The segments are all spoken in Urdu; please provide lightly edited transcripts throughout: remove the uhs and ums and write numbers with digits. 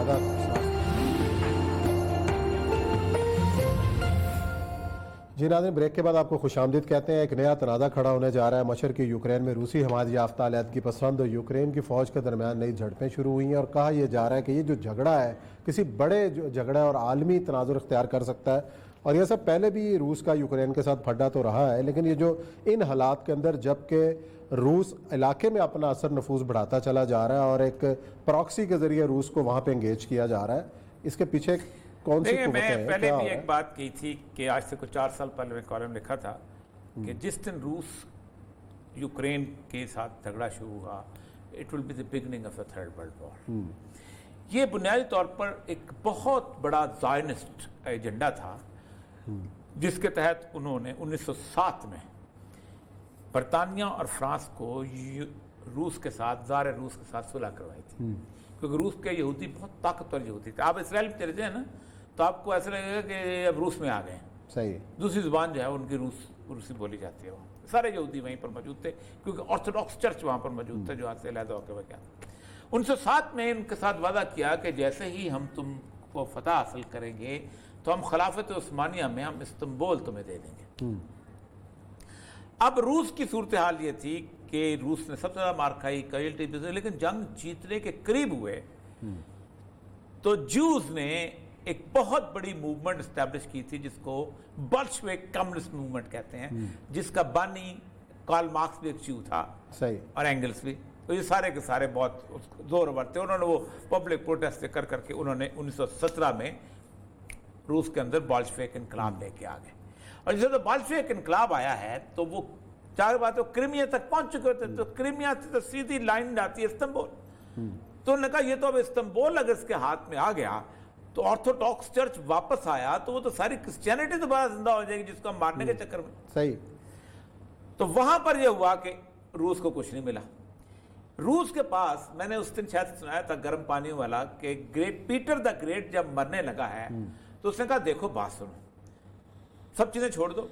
زیادہ جی ناظرین، بریک کے بعد آپ کو خوش آمدید کہتے ہیں۔ ایک نیا تنازع کھڑا ہونے جا رہا ہے مشرقی یوکرین میں۔ روسی حمایت یافتہ علیحدگی پسند اور یوکرین کی فوج کے درمیان نئی جھڑپیں شروع ہوئی ہیں، اور کہا یہ جا رہا ہے کہ یہ جو جھگڑا ہے کسی بڑے جھگڑے اور عالمی تناظر اختیار کر سکتا ہے، اور یہ سب پہلے بھی روس کا یوکرین کے ساتھ پھڈا تو رہا ہے، لیکن یہ جو ان حالات کے اندر جب کہ روس علاقے میں اپنا اثر نفوذ بڑھاتا چلا جا رہا ہے اور ایک پراکسی کے ذریعے روس کو وہاں پہ انگیج کیا جا رہا ہے، اس کے پیچھے کون سی قوتیں ہیں؟ میں پہلے بھی ایک بات کی تھی کہ آج سے کچھ 4 سال پہلے میں کالم لکھا تھا کہ جس دن روس یوکرین کے ساتھ جھگڑا شروع ہوا it will be the beginning of a third world war. یہ بنیادی طور پر ایک بہت بڑا زائنسٹ ایجنڈا تھا جس کے تحت انہوں نے 1907 میں برطانیہ اور فرانس کو روس کے ساتھ زار روس کے ساتھ صلح کروائی تھی، کیونکہ روس کے یہودی بہت طاقتور یہودی تھے۔ آپ اسرائیل میں چلے جائیں نا تو آپ کو ایسا لگے گا کہ اب روس میں آ گئے ہیں۔ صحیح، دوسری دوسری زبان جو ہے ان کی روسی بولی جاتی ہے وہاں۔ سارے یہودی وہیں پر موجود تھے کیونکہ آرتھوڈاکس چرچ وہاں پر موجود تھا جو آج سے علیحدہ ہو کے وہ کیا۔ 1907 میں ان کے ساتھ وعدہ کیا کہ جیسے ہی ہم تم کو فتح حاصل کریں گے تو ہم خلافت عثمانیہ میں ہم استنبول تمہیں دے دیں گے۔ اب روس کی صورتحال یہ تھی کہ روس نے سب سے زیادہ مار کھائی، کیجویلٹی بھی، لیکن جنگ جیتنے کے قریب ہوئے تو جوز نے ایک بہت بڑی موومنٹ اسٹیبلش کی تھی جس کو بلشوک کمیونسٹ موومنٹ کہتے ہیں، جس کا بانی کارل مارکس بھی ایک جیو تھا، صحیح، اور اینگلس بھی۔ تو یہ سارے کے سارے بہت زور ورتے، انہوں نے وہ پبلک پروٹیسٹ کر کر کے انہوں نے 1917 میں روس کے اندر بلشوک انقلاب لے کے آ گئے۔ اور جب بلشوک انقلاب آیا ہے تو وہ چار بات وہ کرمیا تک پہنچ چکے ہوتے، تو کرمیا سے تو سیدھی لائن جاتی ہے استنبول۔ تو انہوں نے کہا یہ تو اب استنبول اگر اس کے ہاتھ میں آ گیا تو آرتھوڈاکس چرچ واپس آیا تو وہ تو ساری کرسچینٹی دوبارہ زندہ ہو جائے گی جس کو ہم مارنے کے چکر میں۔ صحیح۔ تو وہاں پر یہ ہوا کہ روس کو کچھ نہیں ملا۔ روس کے پاس میں نے اس دن شاید سنایا تھا گرم پانی والا کہ پیٹر دا گریٹ جب مرنے لگا ہے تو اس نے کہا دیکھو بات سنو، سب چیزیں چھوڑ دو،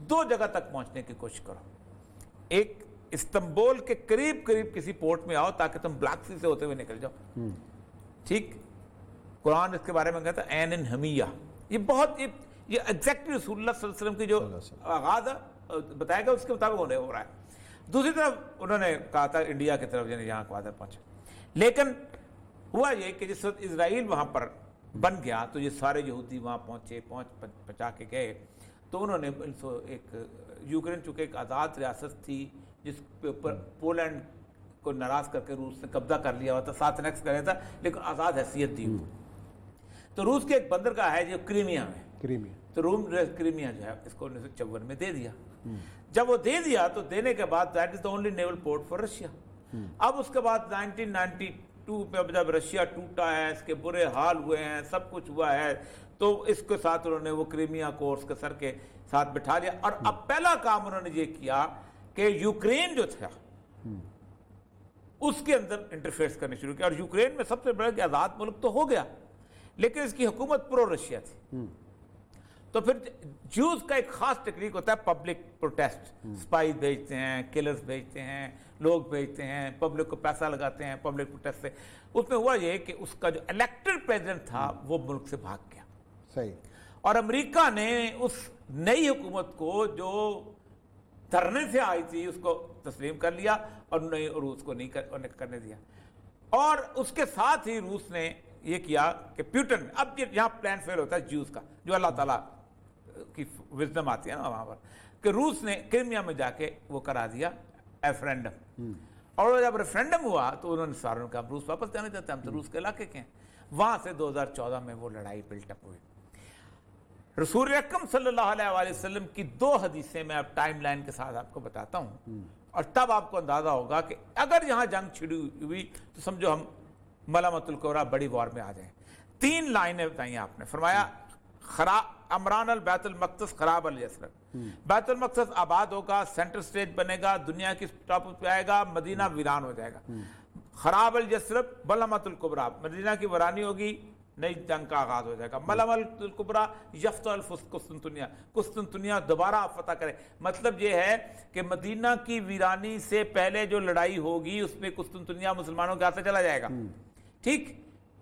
2 جگہ تک پہنچنے کی کوشش کرو۔ ایک استنبول کے قریب کسی پورٹ میں آؤ تاکہ تم بلیک سی سے ہوتے ہوئے نکل جاؤ، ٹھیک؟ قرآن اس کے بارے میں کہتا ہے این حمیہ، یہ بہت یہ ایگزیکٹلی رسول اللہ صلی اللہ علیہ وسلم کی جو آغاز ہے بتایا گا اس کے مطابق ہونے ہو رہا ہے۔ دوسری طرف انہوں نے کہا تھا انڈیا کی طرف یعنی یہاں کوادر پہنچے، لیکن ہوا یہ کہ جس وقت اسرائیل وہاں پر بن گیا تو یہ سارے یہودی وہاں پہنچا کے گئے، تو انہوں نے ایک یوکرین چونکہ ایک آزاد ریاست تھی جس کے اوپر پولینڈ کو ناراض کر کے روس نے قبضہ کر لیا ہوا تھا، 7 نیکس کر رہا تھا لیکن آزاد حیثیت دی ہوئی۔ تو روس کے ایک بندرگاہ ہے جو کریمیا میں، تو کریمیا جو ہے اس کو 1954 میں دے دیا۔ جب وہ دے دیا تو دینے کے بعد that is the only naval port for Russia. اب اس کے بعد 1992 میں جب رشیا ٹوٹا ہے، اس کے برے حال ہوئے ہیں، سب کچھ ہوا ہے، تو اس کے ساتھ انہوں نے وہ کریمیا کو اس کے سر کے ساتھ بٹھا لیا، اور اب پہلا کام انہوں نے یہ کیا کہ یوکرین جو تھا اس کے اندر انٹرفیئرس کرنے شروع کیا، اور یوکرین میں سب سے بڑا کہ آزاد ملک تو ہو گیا لیکن اس کی حکومت پرو رشیا تھی۔ تو پھر جوز کا ایک خاص ٹیکنیک ہوتا ہے پبلک پروٹیسٹ، سپائز بھیجتے ہیں، کلرز بھیجتے ہیں، لوگ بھیجتے ہیں، پبلک کو پیسہ لگاتے ہیں پبلک پروٹیسٹ سے۔ اس میں ہوا یہ کہ اس کا جو الیکٹڈ پریزیڈنٹ تھا وہ ملک سے بھاگ گیا، صحیح، اور امریکہ نے اس نئی حکومت کو جو دھرنے سے آئی تھی اس کو تسلیم کر لیا اور روس کو نہیں کرنے دیا۔ اور اس کے ساتھ ہی روس نے یہ کیا کہ پیوٹن، اب یہاں پلان فیل ہوتا ہے جیوز کا جو اللہ تعالیٰ کی وزڈم آتی ہے نا وہاں پر، کہ روس نے کرمیا میں جا کے وہ کرا دیا ریفرینڈم، اور جب ریفرینڈم ہوا تو انہوں نے ساروں کا روس واپس جانا چاہتے ہیں، ہم تو روس کے علاقے کے ہیں۔ وہاں سے 2014 میں وہ لڑائی بلٹ اپ ہوئی۔ رسول اکرم صلی اللہ علیہ وآلہ وسلم کی 2 حدیثیں میں اب ٹائم لائن کے ساتھ آپ کو بتاتا ہوں، اور تب آپ کو اندازہ ہوگا کہ اگر یہاں جنگ چھڑی ہوئی تو سمجھو ہم ملامت الکبریٰ بڑی وار میں آ جائیں۔ 3 لائنیں بتائیں آپ نے، فرمایا عمران البیت المقدس خراب الیسرب، بیت المقدس آباد ہوگا، سینٹر سٹیج بنے گا، دنیا کی ٹاپ پہ آئے گا، مدینہ ویران ہو جائے گا۔ خراب الیسرب ملامت الکبریٰ، مدینہ کی ویرانی ہوگی، نئی جنگ کا آغاز ہو جائے گا۔ ملامت الکبریٰ یفتح قسطنطنیہ، قسطنطنیہ دوبارہ فتح کرے۔ مطلب یہ ہے کہ مدینہ کی ویرانی سے پہلے جو لڑائی ہوگی اس میں قسطنطنیہ مسلمانوں کے ہاتھ سے چلا جائے گا، ٹھیک؟